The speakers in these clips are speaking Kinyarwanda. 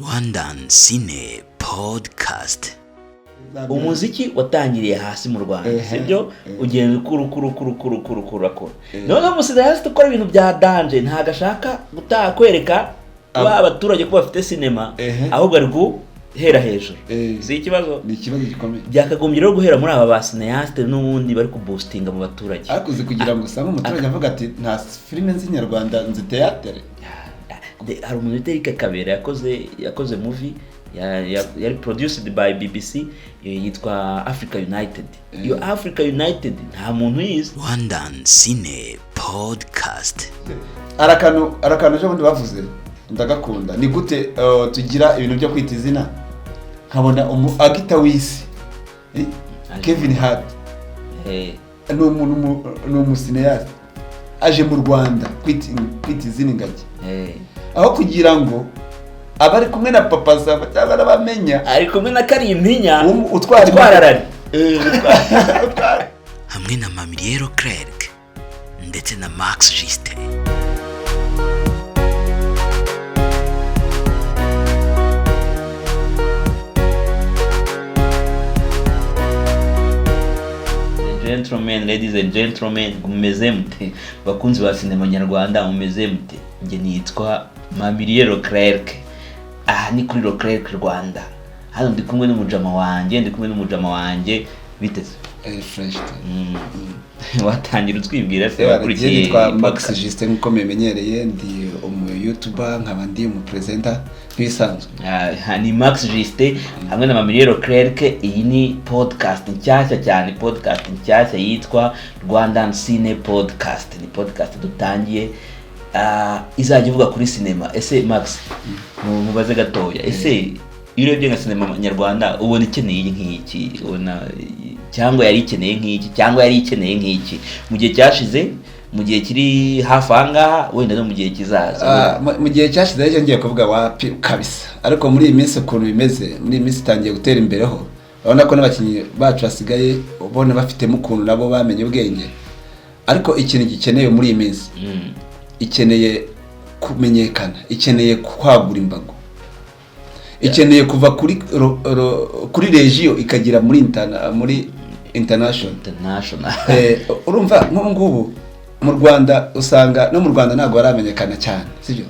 Rwandan Cine Podcast. Umuziki watangiriye hasi mu Rwanda sibyo ugenda ukura none musida hasi ukora ibintu bya danje ntago ashaka kwereka abaturage ko bafite cinema ahubwo ari guhera hejuru si ikibazo ni ikibazo gikomeye byakagombye rero guhera muri aba ba cineaste n'ubundi bari ku boostinga mu baturage akuze kugira ngo usanga umuturage avuga ati nta filime z'inyarwanda nzi theater. Hari umuntu witwa Kabera yakoze movie yari produced by BBC yitwa Africa United. Iyo Africa United nta muntu yize. Rwandan Cine Podcast. Arakano cyo bundi bavuze ndagakunda ni gute tugira ibintu byo kwita izina nkabona agita wisi Kevin Hart no umusineyaste aje mu Rwanda kwita izina ingagi aho kugira ngo abari kumwe na papa Sava cyangwa nabamenya ari kumwe na Karimpinya utwara hamwe na Mamiriero Clerc ndetse na Max Juste. Gentlemen, ladies and gentlemen, mumeze mute bakunzi ba sinema nyarwanda, mumeze mute? Nge nitwa Mamiriero Clerc. Ni kuri Leclerc Rwanda. Hano ndi kumwe n'umujama wanjye biteze fresh. Watangira utwibwira se wakurikiye yitwa Max Juste nkuko memenyereye ndi YouTuber nkaba ndi presenter nk'isanzwe. Ni Max Juste hamwe na Mamiriero Clerc. Iyi ni podcast nshyashya cyane, podcast nshyashya yitwa Rwandan Cine Podcast. Ni podcast dutangiye izajya ivuga kuri sinema. Ese Max mubaze gatoya, ese iyo urebye nka sinema nyarwanda ubona ikeneye nk'iki, ubona cyangwa yari ikeneye nk'iki cyangwa yari ikeneye nk'iki mu gihe cyashize, mu gihe kiri hafi ahangaha, wenda no mu gihe kizaza? Mu gihe cyashize rero ngiye kuvuga wapi kabisa, ariko muri iyi minsi ukuntu bimeze, muri iyi minsi itangiye gutera imbere ho urabona ko n'abakinnyi bacu basigaye ubona bafitemo ukuntu nabo bamenye ubwenge. Ariko ikintu gikeneye muri iyi minsi ikeneye kumenyekana, ikeneye kwagura imbago, ikeneye kuva kuri regio ikagira muri international. Urumva nk'ubu mu Rwanda usanga no mu Rwanda ntago baramenyekana cyane sibyo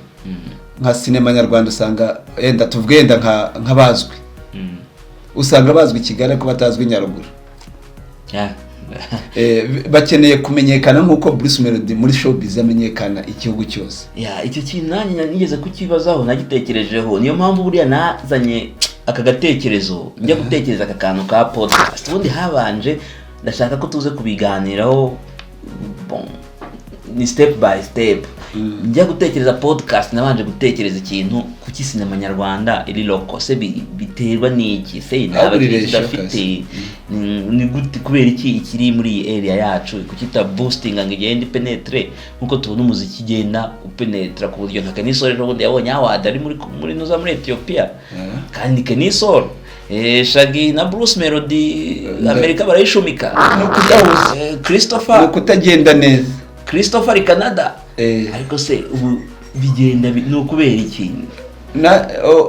nka sinema nyarwanda, usanga yenda tuvugenda nk'abazwi usanga bazwi Kigali ko batazwi Nyaruguru. Bakeneye kumenyekana nkuko Bruce Melody muri showbiz amenyekana igihugu cyose. Icyo kintu nanjye nigeze kukibazaho, nagitekerejeho, niyo mpamvu buriya nazanye aka gatekerezo njya gutekereza aka kantu ka podcast. Ubundi habanje ndashaka ko tuze kubiganiraho ni step by step. Njya gutekereza podcast nabanje gutekereza ikintu kuki sinema nyarwanda iri local se biterwa n'iki, se n'abafite ni gute, kubera iki ikiri muri area yacu kukita boosting ngo igende penetre nkuko tubona umuziki igenda upenetra ku buryo nka Kenisol rero ubundi yabonye award ari muri noza muri Ethiopia. Kandi Kenisol Shaggy na Bruce Melody Amerika barayishumika no kudahuza Christopher no kutagenda neza Christopher Canada. Ariko se ubu bigenda no kubera iki?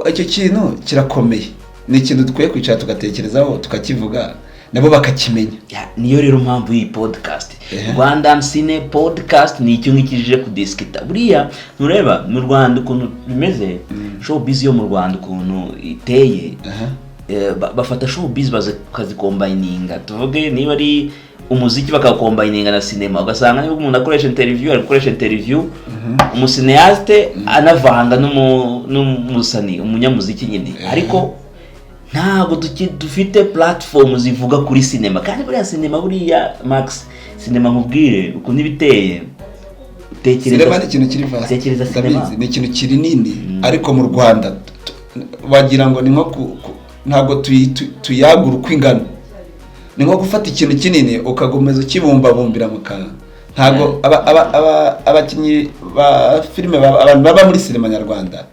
Icyo kintu kirakomeye, ni ikintu dukwiye kwicara tugatekerezaho tukakivuga nabo bakakimenya. Niyo rero mpamvu iyi podcast Rwandan Cine Podcast ni icyo ngikije kudiskita. Buriya nureba mu Rwanda ukuntu bimeze, showbiz yo mu Rwanda ukuntu iteye, bafata showbiz bakazikombininga. Tuvuge niba ari umuziki bakakombininga na sinema, ugasanga niba umuntu akoresha interview ari gukoresha interview umusineaste anavanga n'umusani umunyamuziki nyine. Ariko ntago dufite platform zivuga kuri sinema. Kandi buriya sinema buriya Max, sinema nkubwire uko nibiteye, sinema ni ikintu kiri vast, tekereza sinema ni ikintu kiri nini. Ariko mu Rwanda wagira ngo ni nko ntago tuyagura uko ingana, ni nko gufata ikintu kinini ukagomeza ukibumbabumbira mu kantu. Ntago abakinnyi ba filime abantu baba muri sinema nyarwanda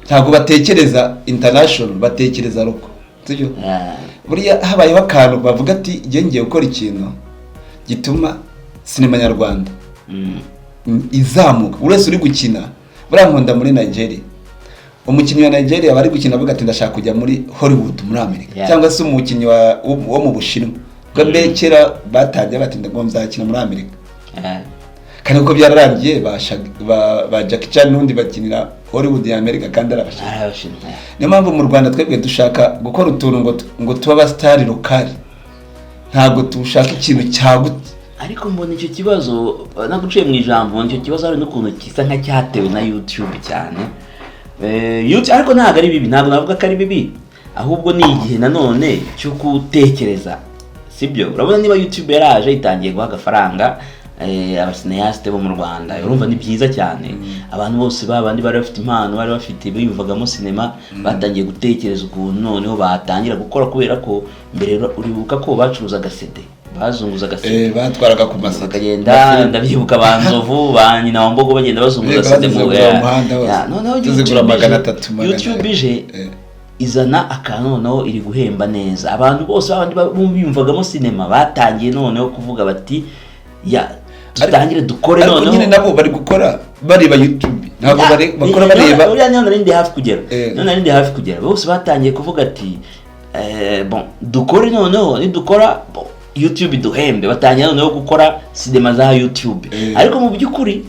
ntago batekereza international, batekereza local sibyo. Buriya habayeho akantu bavuga ati ngiye gukora ikintu gituma sinema nyarwanda izamuka. Uretse uri gukina buriya nkunda muri Nigeria umukinnyi wa Nigeria bari gukina avuga ati ndashaka kujya muri Hollywood muri Amerika cyangwa se umukinnyi wo mu Bushinwa bwa mbere kera batajya bati ndagomba muri Amerika kandi uko byararangiye ba Jackie Chan n'undi bakinira Hollywood ya Amerika kandi arabashaka. Niyo mpamvu mu Rwanda twebwe dushaka gukora utuntu ngo tuba abasitari lokali, ntabwo tushaka ikintu cyagutse. Ariko mbona icyo kibazo naguciye mu ijambo, icyo kibazo hari n'ukuntu kisa nka cyatewe na YouTube cyane. YouTube ariko ntabwo ari bibi, ntabwo navuga ko ari bibi, ahubwo ni igihe nanone cyo gutekereza, sibyo? Urabona niba YouTube yaraje itangiye guha agafaranga abasineyaste bo mu Rwanda, urumva ni byiza cyane. Abantu bose babandi bari bafite impano, bari bafite biyumvagamo sinema, batangiye gutekereza ukuntu noneho batangira gukora, kubera ko mbere uribuka ko bacuruzaga CD, bazunguzaga CD, batwaraga ku masaka bakagenda, ndabyibuka banzovu ba nyina wa Mbogo bagenda bazunguza CD mu muhanda, noneho YouTube ije izana akantu noneho iri guhemba neza abantu bose, babandi bumvagamo sinema batangiye noneho kuvuga bati tutangire dukore noneho. Ariko nyine nabo bari gukora bareba YouTube, ntabwo bari bakora bareba. Uriya nari hafi kugera, bose batangiye kuvuga ati bon dukore noneho, ni dukora YouTube duhembe, batangiye noneho gukora sinema za YouTube. Ariko mu by'ukuri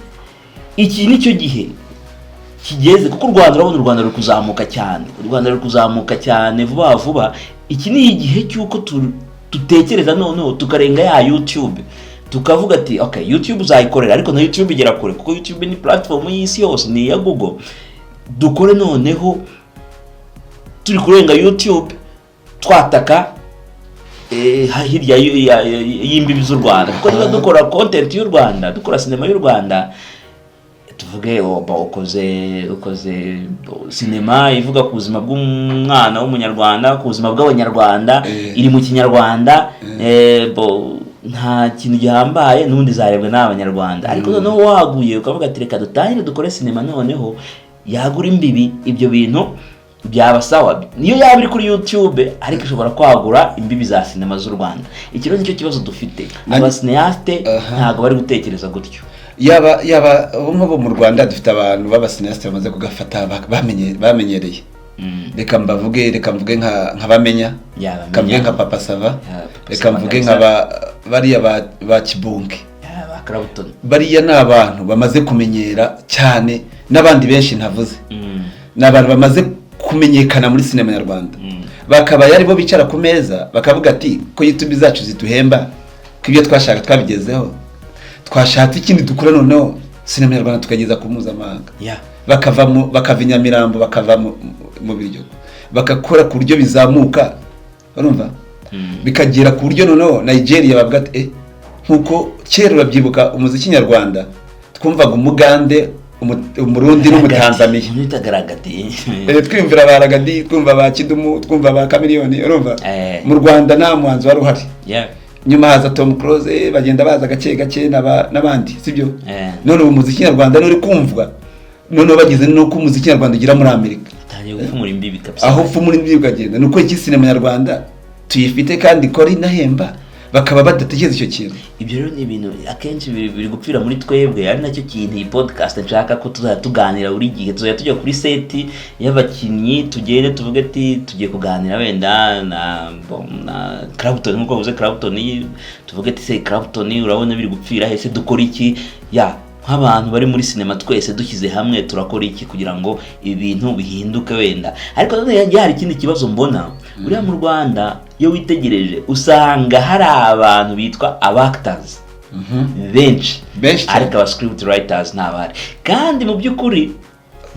iki nicyo gihe kigeze, kuko u Rwanda ruri kuzamuka cyane, vuba vuba. Iki ni igihe cy'uko tutekereza noneho tukarenga ya YouTube, tukavuga ati okay, YouTube uzayikorera, ariko na YouTube igera kure, kuko YouTube ni platform y'isi yose, ni ya Google. Dukore noneho turi kurenga YouTube, twataka hirya y'imbibi z'u Rwanda, kuko niba dukora content y'u Rwanda, dukora sinema y'u Rwanda, tuvuge ukoze sinema ivuga ku buzima bw'umwana w'umunyarwanda, ku buzima bw'abanyarwanda, iri mu Kinyarwanda, nta kintu gihambaye, n'undi zarebwe n'abanyarwanda. Ariko noneho waguye ukavuga ati reka dutangire dukore sinema noneho yagura imbibi, ibyo bintu byaba sawa. Niyo yaba iri kuri YouTube, ariko ishobora kwagura imbibi za sinema z'u Rwanda. Ikibazo nicyo kibazo dufite, abasineyaste ntabwo bari gutekereza gutyo. Yaba bo mu Rwanda dufite abantu b'abasineyaste bamaze kugafata bamenyereye. Reka mvuge nka Bamenya, kamvuge nka Papa Sava, reka mvuge nka bariya ba Kibunge, bariya ni abantu bamaze kumenyera cyane, n'abandi benshi ntavuze. Ni abantu bamaze kumenyekana muri sinema nyarwanda, bakaba yari bo bicara ku meza bakavuga ati ko YouTube zacu zituhemba, ko ibyo twashaka twabigezeho, twashatse ikindi dukora noneho sinema nyarwanda tukageza ku mpuzamahanga. Bakava Nyamirambo, bakava mu biryo, bakakora ku buryo bizamuka, urumva, bikagera ku buryo noneho Nigeria bavuga ati nkuko kera urabyibuka umuziki nyarwanda twumvaga Umugande, Umurundi n'Umutanzania, twimvira baragadi, twumva ba Kidumu, twumva ba Chameleone, urumva. Mu Rwanda nta muhanzi wari uhari. Nyuma haza Tom Close, bagenda baza gake n'abandi, sibyo? None umuziki nyarwanda nuri kumvwa, none bagize nuko umuziki nyarwanda ugira muri Amerika, aho muri imbibi ukagenda. Nuko iki sinema nyarwanda tuyifite kandi kora inahemba, bakaba badatekereza icyo kintu. Ibyo rero ni ibintu akenshi biri gupfira muri twebwe, ari nacyo kintu iyi podcast nshaka ko tuganira buri gihe. Tujya kuri set y'abakinnyi, tugende tuvuge ati tugiye kuganira wenda na Clapton, nkuko bavuze Clapton, tuvuge ati se Clapton urabona biri gupfira hese, dukora iki? Nk'abantu bari muri sinema twese dushyize hamwe turakora iki kugira ngo ibintu bihinduke wenda. Ariko none hari ikindi kibazo mbona, uriya mu Rwanda iyo witegereje usanga hari abantu bitwa abactors benshi, ariko aba script writers ntabari, kandi mu by'ukuri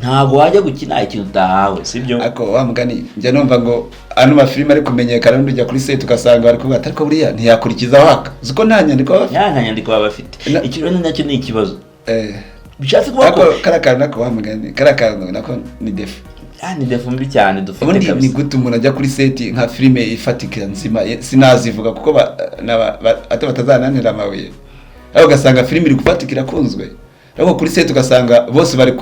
ntabwo wajya gukina ikintu utahawe, sibyo? Ako wamugani njya numva ngo ano mafilime ari kumenyekana, n'ujya kuri set ugasanga bari kuvuga ariko buriya ntiyakurikiza waka, uko nta nyandiko bafite. Nta nyandiko bafite. Ikiro nacyo ni ikibazo. Bishatse kuba ko karakana nako wamugani, karakana nako ni defu. Ni defu mbi cyane dufite kabisa. Ni gute umuntu ajya kuri set nka filime ifatika nzima, sinazivuga kuko batazananira amabuye, aho ugasanga filime iri kufatika irakunzwe, ariko kuri set ugasanga bose bari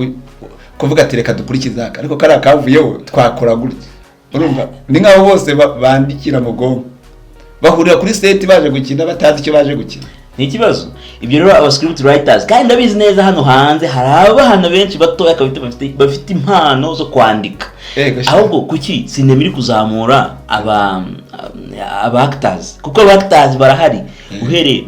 kuvuga ati reka dukurikiza, ariko karakavuyeho twakora gutya, urumva. Ni nkaho bose bandikira mu gongo, bahurira kuri set baje gukina batazi icyo baje gukina. ni ikibazo. Ibyo rero aba script writers kandi ndabizi neza hano hanze hari abana benshi batoya bafite impano zo kwandika. Ahubwo kuki sinema iri kuzamura aba actors, kuko aba actors barahari, uhere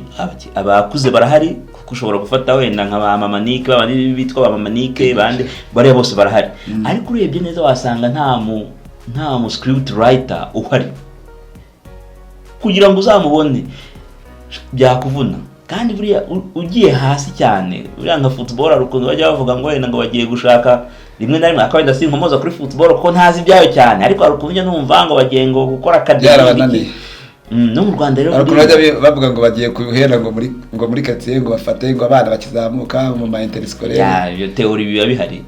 abakuze barahari, kuko ushobora gufata wenda nka ba Mama Nick, babandi bitwa ba Mama Nick, bande bari bose barahari. Ariko urebye neza wasanga nta mu script writer uhari, kugira ngo uzamubone byakuvuna. Kandi buriya ugiye hasi cyane, buriya nka football arukuntu bajya bavuga ngo wenda ngo bagiye gushaka rimwe na rimwe akawenda sinkomoza kuri football kuko ntazi ibyayo cyane, ariko arukuntu numva ngo bagiye ngo gukora academy. No mu Rwanda rero arukuntu bavuga ngo bagiye kuhera ngo muri quartier ngo bafate ngo abana bakizamuka mu ma interscolaire. Ya iyo theory biba bihari.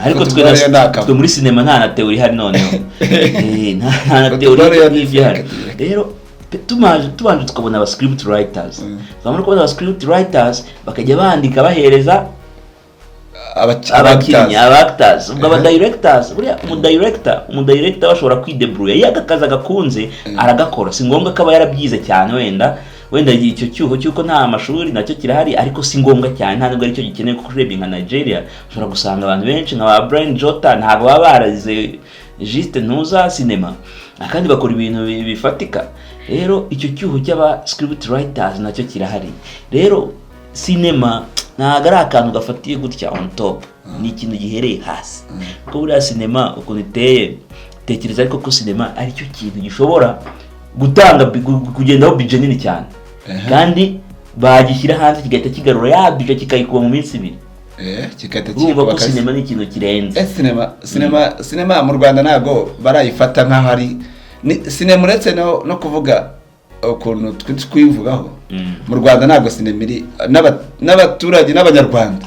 Ariko twe muri cinema nta na theory hari noneho. Nta na theory y'ibihari. Rero tubanje tukabona aba script writers. Twamara kubona aba script writers bakajya bandika bahereza abakinnyi, actors, ubwo aba directors. Buriya umudirector bashobora kwidebrouiller, yagakaza gakunze aragakora, si ngombwa ko aba yarabyize cyane. Wenda icyo cyuho cyuko nta mashuri nacyo kirahari, ariko si ngombwa cyane, nta nubwo ari cyo gikeneye kuko urebye nka Nigeria ushobora gusanga abantu benshi nka ba Brian Jota ntabwo baba barazize juste ntuza cinema, kandi bakora ibintu bifatika. Rero icyo cyuho cy'aba script writers nacyo kirahari. Rero cinema ntabwo ari akantu gafatiye gutya on top, ni ikintu gihereye hasi. Kuko buriya cinema ukuntu iteye, tekereza ariko ko cinema ari cyo kintu gishobora gutanga kugendaho budget nini cyane, kandi bagishyira hanze kigahita kigarura ya budget kikayikuba mu minsi 2. Kigahita kigarura ko cinema ni ikintu kirenze. Cinema mu Rwanda ntago barayifata nkaho ari cinema, uretse no kuvuga ukuntu twivugaho. Mu Rwanda ntago cinema iri n'abaturage n'abanyarwanda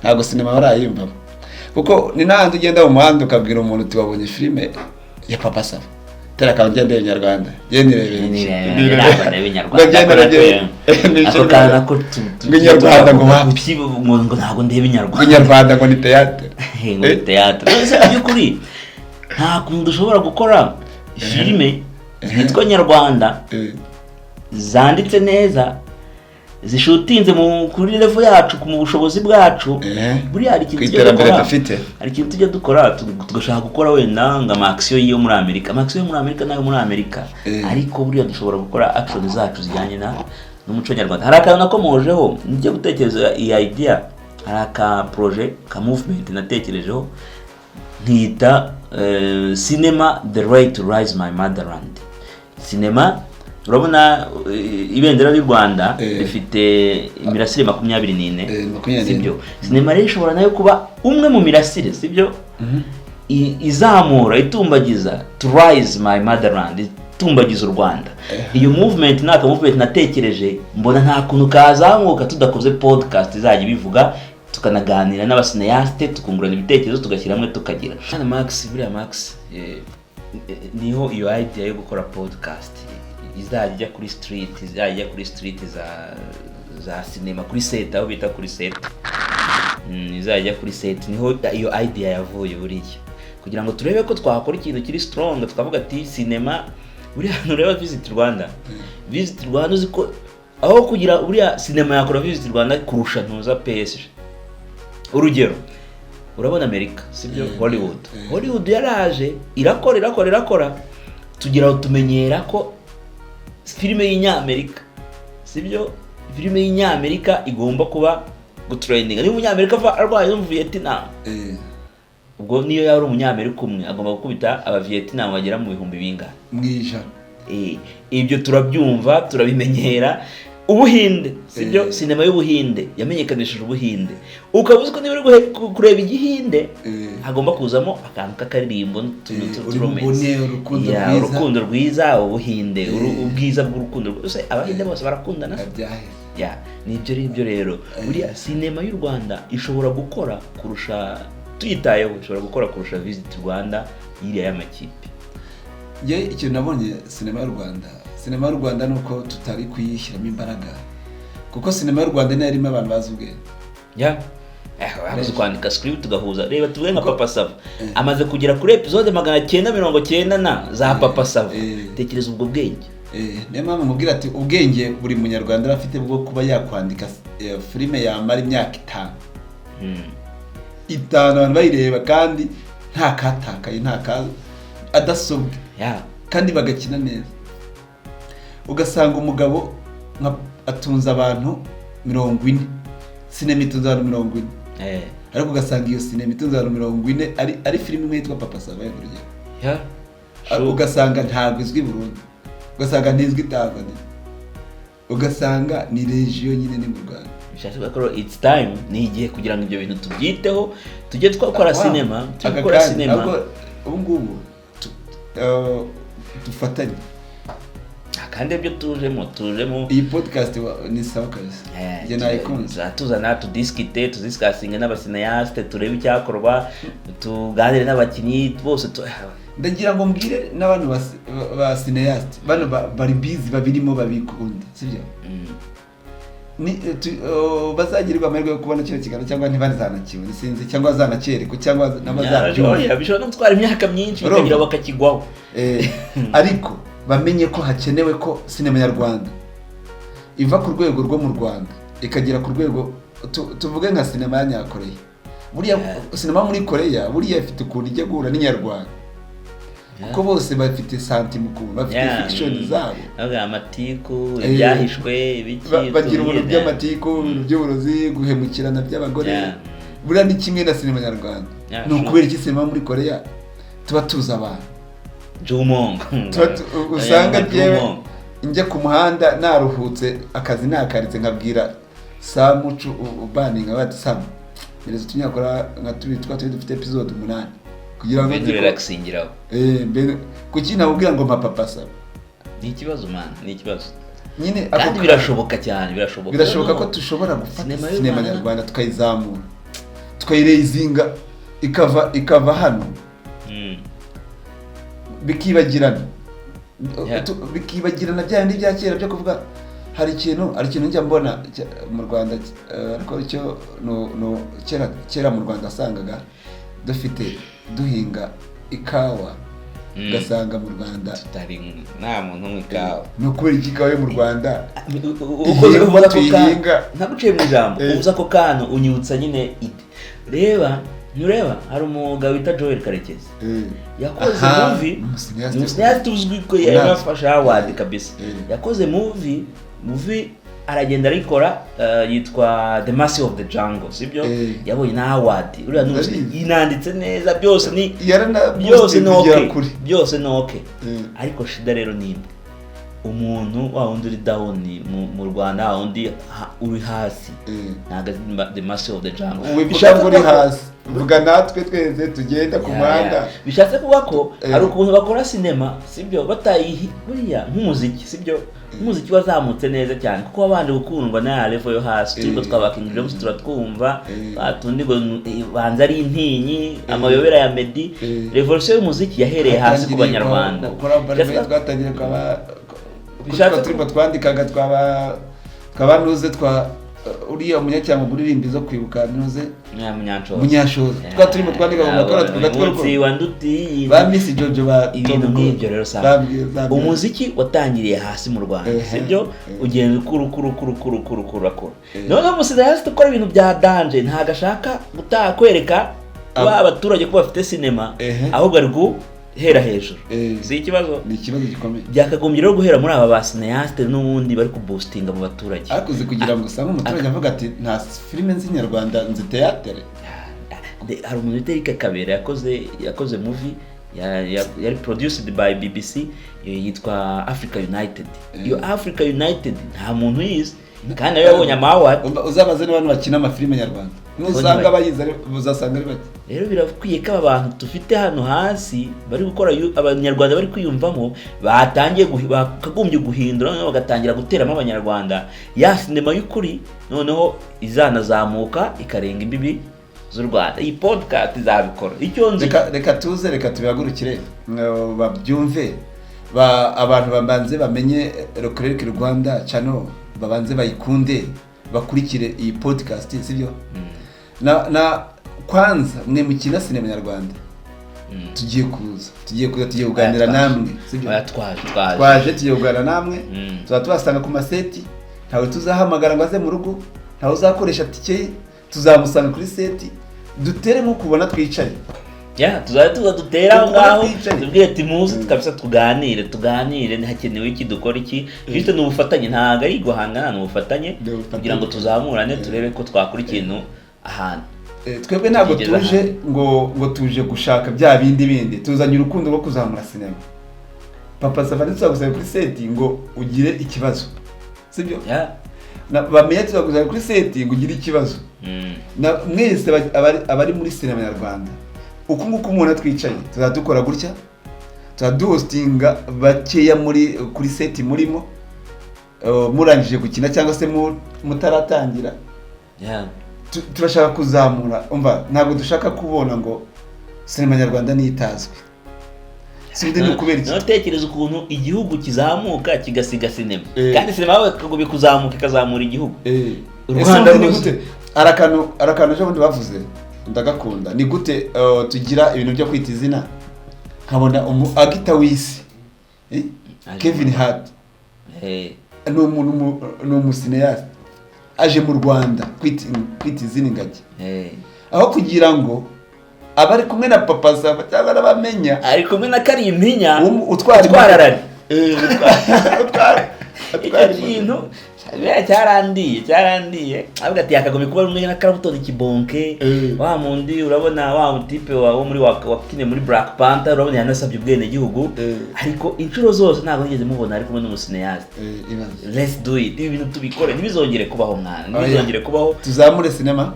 ntago cinema barayimva, kuko ni nahandi ugenda mu muhanda ukabwira umuntu uti wabonye filime ya Papa Sava, tera ka ngende y'Inyarwanda ako kana ko Inyarwanda ngo wapi ngo ntago ndebe Inyarwanda ngo ni theatre by'ukuri. Nta kuntu dushobora gukora filime zitwa Nyarwanda zanditse neza, zishutinze kuri level yacu, ku bushobozi bwacu. Buriya hari ikintu tujya dukora, tugashaka gukora wenda nga action yo muri Amerika, nayo muri Amerika, ariko buriya dushobora gukora action zacu zijyanye n'umuco nyarwanda. Hari akantu nakomojeho njye gutekereza iyi idea, hari aka project ka movement natekerejeho nkita cinema the right to rise my motherland. Cinema urabona ibendera y'u Rwanda rifite imirasire 24, sibyo? Cinema rero ishobora nayo kuba umwe mu mirasire, sibyo? Izamura, itumbagiza to rise my motherland, itumbagiza u Rwanda. Iyo movement naka movement natekereje, mbona nta kuntu kazamuka tudakoze podcast izajya bivuga, tukanaganira n'abasineyaste, tukungurana ibitekerezo, tugashyira hamwe tukagira. Max niho iyo idea yo gukora podcast izajya kuri street za cinema, kuri set, aho bita kuri set. Izajya kuri set, niho iyo idea yavuye buriya, kugira ngo turebe ko twakora ikintu kiri strong, tukavuga ati cinema buriya nureba Visit Rwanda uziko aho kugira buriya cinema yakora Visit Rwanda kurusha ntuza PSG. Urugero urabona Amerika, sibyo? Hollywood yaraje irakora tugira tumenyera ko filime y'Inyamerika, sibyo? Filime y'Inyamerika igomba kuba gutrending. Niba umunyamerika arwaye mu Vietnam, ubwo niyo yari umunyamerika umwe agomba gukubita aba Vietnam bagera mu bihumbi bingahe mwijana. Ibyo turabyumva, turabimenyera. Ubuhinde, sibyo? Cinema y'Ubuhinde yamenyekanishije Ubuhinde. Ukabuze ko niba uri kureba igihinde hagomba kuzamo akantu k'akaririmbo urukundo rwiza, Ubuhinde, ubwiza bw'urukundo rwose. Abahinde bose barakundana. Nibyo rero buriya cinema y'u Rwanda ishobora gukora kurusha, tuyitayeho ishobora gukora kurusha Visit Rwanda yiriya y'amakipe. Ikintu nabonye cinema y'u Rwanda nuko tutari kuyishyiramo imbaraga, kuko cinema y'u Rwanda ni yarimo abantu bazi ubwenge. Bazi kwandika script tugahuza. Reba tuvuge nka Papa Sava amaze kugera kuri episode 990 za Papa Sava. Tekereza ubwo bwenge. niyo mpamvu mubwira ati ubwenge buri munyarwanda afite bwo kuba yakwandika filime yamara imyaka 5 abantu bayireba kandi nta katakaye nta adasobwe kandi bagakina neza. Ugasanga umugabo atunze abantu 40, sinema itunze abantu 40, ariko ugasanga iyo sinema itunze abantu 40 ari filime imwe yitwa Papa Sava y'urugero, ugasanga ntabwo izwi Burundi, ugasanga ntizwi Tanzania, ugasanga ni region nyine ni mu Rwanda. Bishatse ko it's time ni igihe kugira ngo ibyo bintu tubyiteho, tujye twakora sinema, tukora sinema. Ubu ngubu dufatanye kandi ibyo tujemo iyi podcast ni sawa kabisa. Je nayikunze tuzana tudiscussing n'abasineaste, turebe icyakorwa, tuganire n'abakinyi bose. Ndagira ngo mbwire n'abantu ba cineaste bano bari busy babirimo babikunda, sibyo? Ni bazagirirwa amahirwe yo kubona kino kiganiro cyangwa ntibazanakibona sinzi, cyangwa bazanakereko cyangwa n'abazabyumva. Bishobora no gutwara imyaka myinshi bikagira bakakigwaho. Ariko bamenye ko hakenewe ko sinema nyarwanda iva ku rwego rwo mu Rwanda ikagera ku rwego tuvuge nka sinema ya Nyakoreya. Buriya sinema muri Koreya buriya ifite ukuntu ijya guhura n'inyarwanda, kuko bose bafite santimu ukuntu bafite fiction zabo, amatiku, ibyahishwe, ibiki, bagira ubuntu by'amatiku, by'uburozi, guhemukirana by'abagore. Buriya ni kimwe na sinema nyarwanda. Ni ukubera iki sinema muri Koreya tuba tuza abantu Jumongo usanga jewe njye ku muhanda naruhutse akazi nakaritse nkabwira Samucu ubaninga bati Sam nireze tunyakora nka tubitwa dufite episode 8 kugira ngo relaxingiraho kuki nabubwira ngo Papa Sava ni ikibazo man, ni ikibazo nyine. Kandi birashoboka cyane, birashoboka ko tushobora gufata sinema nyarwanda tukayizamura tukayirezinga ikava hano bikibagirana byandi bya kera byo kuvuga. Hari ikintu njya mbona mu Rwanda, ariko icyo no kera mu Rwanda asangaga dufite duhinga ikawa, gasanga mu Rwanda tutari nta muntu mw'ikawa. No kubera ikawa yo mu Rwanda ukoze kuvuga ko ntaguciye mu ijambo, uvuza ko kano unyutsa nyine reba nureba hari umugabo wita Joel Karekezi yakoze movie, umusineaste uzwi ko yarafashe award kabisa. Yakoze movie aragenda arikora, yitwa The Mercy of the Jungle, sibyo? Yabonye na award. Uriya inanditse neza, byose ni byose no okay. Ariko shida rero ni umuntu wa wundi uri down mu Rwanda, wa wundi uri hasi, ntaga The Mercy of the Jungle. Bishaka uri hasi vuga natwe tweze tugenda ku muhanda. Bishatse kuba ko ari ukuntu bakora sinema, sibyo? Batayihi buriya nk'umuziki, sibyo? Umuziki wazamutse neza cyane kuko wabanje gukundwa na level yo hasi, turiko twabakingira bose turatwumva, batundi ngo banza ari intinyi, amayobera ya Meddy. Revolution y'umuziki yahereye hasi ku Banyarwanda. Twatangiye bishaka turimo twandikaga twabanuze uriya umunyacyangwa guririmba zo kwibuka nuze Munyashoza turimo twandika mu makora twatwo wanduti ba Miss Jojo ba ibintu nk'ibyo. Rero sasa umuziki watangiriye hasi mu Rwanda, sibyo? Ugenda kuru none umusineaste ukora ibintu bya danger ntagashaka gutakwereka abaturage ko bafite sinema, ahubwo ari hera hejuru. Si ikibazo, ni ikibazo gikomeye. Byakagombye rero guhera muri aba basineaste n'ubundi bari kuboostinga mu baturage. Akuze kugira ngo usanga umuturage avuga ati nta filime z'inyarwanda nzi theater. Hari umuntu witwa Kabera yakoze movie yari produced by BBC yitwa Africa United. Iyo Africa United nta muntu yize kandi nayo yabonye amaward. Uzabaze n'abantu bakina amafilime nyarwanda nusanga abayiza uzasanga ari bake. Rero birakwiye ko abantu dufite hano hasi bari gukora abanyarwanda bari kwiyumvamo batangiye bakagombye guhindura, none bagatangira guteramo abanyarwanda ya sinema y'ukuri, noneho izanazamuka ikarenga imbibi z'u Rwanda. Iyi podcast izabikora icyo nzi. Reka tubihagurukire babyumve, abantu babanze bamenye Rockeric Rwanda channel, babanze bayikunde, bakurikire iyi podcast, sibyo? Na kwanza mwe mukina sinema nyarwanda tugiye kuganira namwe sibyo twaje tugiye kuganira namwe tuzabasanga ku maseti ntawe tuzahamagara ngo aze mu rugo ntawe uzakoresha tike tuzamusanga kuri seti duteremo kubona twicaye tuza dutera aho ngaho tubwire ati muzi kabisa tuganire ntihakenewe iki dukora iki bityo ni ubufatanye ntabwo ari guhangana ni ubufatanye kugira ngo tuzamurane turebe ko twakora ikintu ahantu twebwe ntabwo tuje ngo tuje gushaka bya bindi tuzanye urukundo rwo kuzamura sinema Papa Sava ntituzagusaba kuri seti ngo ugire ikibazo sibyo bamenye tuzagusaba kuri seti ngo ugire ikibazo mwese abari muri sinema nyarwanda uko nguko umuntu atwicaye tuzadukora gutya tuzaduhostinga bakeya kuri seti murimo murangije gukina cyangwa se mutaratangira turashaka kuzamura umva ntabwo dushaka kubona ngo sinema nyarwanda nitazwe sibide ni kubera iki natekereza ukuntu igihugu kizamuka kigasiga sinema kandi sinema yawe kagobe kuzamuka ikazamura igihugu u Rwanda ni gute arakano cyo bavuze ndagakunda ni gute tugira ibintu byo kwita izina nkabona agita wisi Kevin Hart ni umusineyaste aje mu Rwanda kwita izina ingagi aho kugira ngo abari kumwe na Papa Sava cyangwa n'abamenya ari kumwe na Karimpinya utwara ikintu cyarandiye avuga ati yakagomye kuba rumwe na Clapton Kibonke wa mundi urabona wa type wo muri wakine muri Black Panther urabona yanasabye ubwene gihugu ariko inshuro zose ntabwo ngeze mubona ari kumwe n'umusineyaste let's do it ibi bintu tubikore ntibizongere kubaho mwana ntibizongere kubaho tuzamure sinema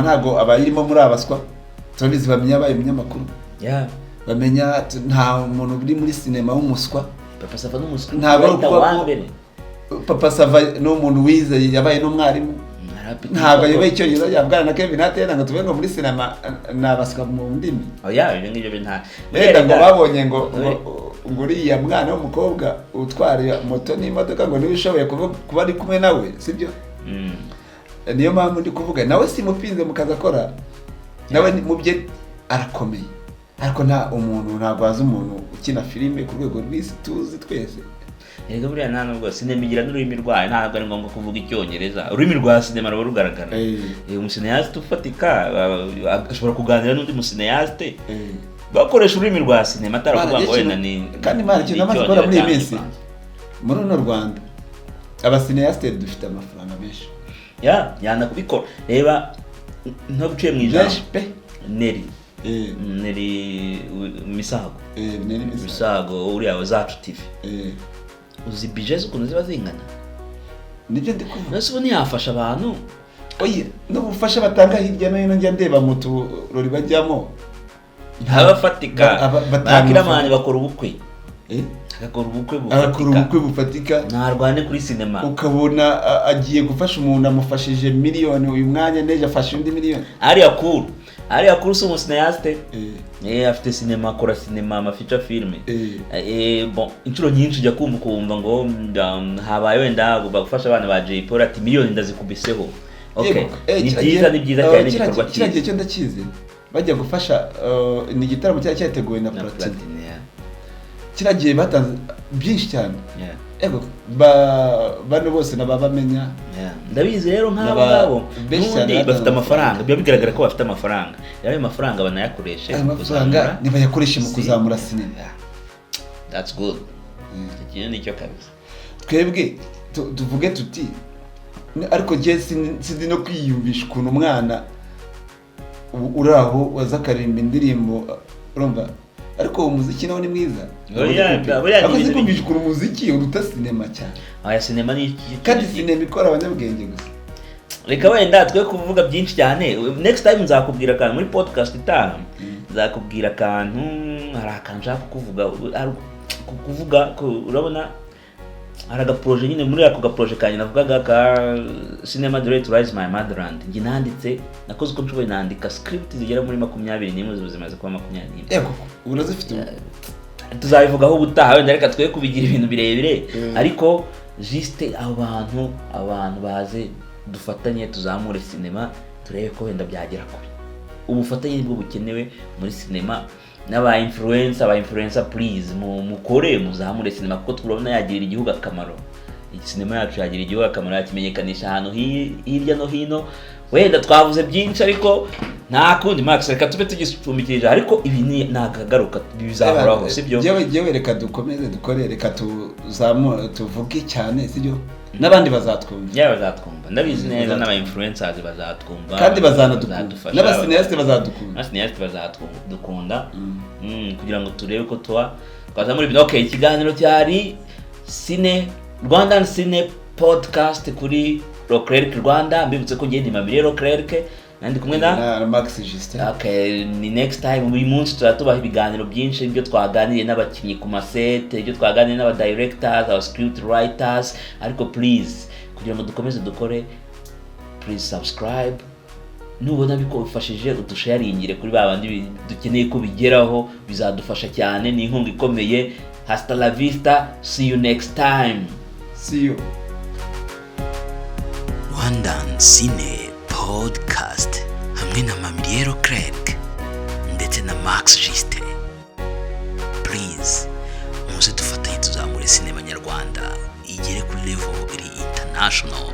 ntago abayirimo muri abaswa turabizi bamenya abaye umunyamakuru bamenya nta muntu uri muri sinema w'umuswa Papa Sava n'umuswa ntabwo Papa Sava no umuntu wize yabaye n'umwarimu ntabwo ayoboye icyongereza yabwana na Kevin Hart ngo tube ngo muri sinema nabaswa mu ndimi ibyo ngibyo binta reka ngo babonye ngo uriya mwana w'umukobwa utwara moto n'imodoka ngo niwe ushoboye kuba ari kumwe nawe sibyo niyo mpamvu ndi kuvuga nawe simupinze mukaza akora nawe mu bye arakomeye ariko ntabwo azi umuntu ukina filime ku rwego rw'isi tuzi twese erega buriya nta nubwo sinema igira n'ururimi rwayo ntabwo ari ngombwa kuvuga icyongereza ururimi rwa sinema ruba rugaragara umusineyaste ufatika ashobora kuganira n'undi musineyaste bakoresha ururimi rwa sinema atarakuvuga ngo wenda ni kandi mara ikintu amaze gukora muri iyi minsi muri runo Rwanda abasineyaste dufite amafaranga menshi yanakubikora reba nto guciye mu ijambo Neri Misago uriya Zacu TV uzi budget ukuntu ziba zingana nibyo ndikuvuga nase ubu ntiyafasha abantu n'ubufasha batanga hirya no hino njya ndeba mu turori bajyamo ntabafatika bakiramani bakora ubukwe agakora ubukwe bufatika ntarwane kuri sinema ukabona agiye gufasha umuntu amufashije miliyoni uyu mwanya neje afashe undi miliyoni ariya kuri si umusineyaste afite sinema akora sinema amafica filime inshuro nyinshi ujya kumva ngo habaye wenda bagufasha abana ba Jay Polly ati miliyoni ndazikubiseho ni byiza cyane n'igikorwa cyiza kiriya cyo ndakizi bajya gufasha ni igitaramo cyari cyateguwe na Platini kiriya gihe batanze byinshi cyane bano bose nababamenya ndabizi rero nk'abo n'ubundi bafite amafaranga biba bigaragara ko bafite amafaranga yabaye amafaranga banayakoreshe amafaranga nibayakoreshe mu kuzamura sinema that's good ikintu nicyo kabisa twebwe tuvuge tuti ariko je sinzi no kwiyumvisha ukuntu umwana uraho wazakarimba indirimbo urumva ariko umuziki nawo ni mwiza akoze kumvisha ukuntu umuziki uruta sinema cyane sinema ni kandi sinema ikora abanyabwenge gusa reka wenda twe kuvuga byinshi cyane next time nzakubwira akantu muri podcast itaha nzakubwira akantu hari akantu nshaka kuvuga urabona hari agaproje nyine muri ako gaproje kanye navugaga ka Cinema Direct to Rise My Motherland njye nanditse nakoze uko nshoboye nandika script zigera muri 21 zimaze kuba 21 urazifite tuzabivugaho ubutaha wenda reka twe kubigira ibintu birebire ariko juste abantu baze dufatanye tuzamure sinema turebe ko wenda byagera kure ubufatanye nibwo bukenewe muri sinema n'aba influencer please mukore muzamure sinema kuko turabona yagirira igihugu akamaro. Sinema yacu yagira igihugu akamaro, yakimenyekanisha ahantu hirya no hino. Wenda twavuze byinshi ariko nta kundi Max, reka tube tugisumikirije, ariko ibi ni nagagaruka bizahoraho, sibyo? Jewe reka dukomeze dukore, reka tuvuge cyane, sibyo? N'abandi bazatwumva. Bazatwumva, ndabizi neza n'aba influencers bazatwumva kandi bazanadukunda, n'abasinyasite bazadukunda, bazadukunda kugira ngo turebe ko twaza muri bino. Okay, ikiganiro cyari Rwandan Cine Podcast kuri Leclerc Rwanda. Mbibutse ko ngende Mamire Leclerc nandi kumwe na Max Justin. Okay, ni next time buri munsi tuba ibiganiro byinshi ibyo twaganiriye n'abakinnyi ku masete, ibyo twaganiriye n'aba directors, aba script writers. Ariko please kugira ngo dukomeze dukore, please subscribe. Nubona bikofashije udusharingire kuri babandi dukeneye ko bigeraho, bizadufasha cyane, ni inkunga ikomeye. Hasta la vista, see you next time. See you. Rwandan Cine Podcast hamwe na Mamire Leclerc ndetse na Max Justin. Please muze dufatanye tuzamure sinema nyarwanda igere kuri level iri international.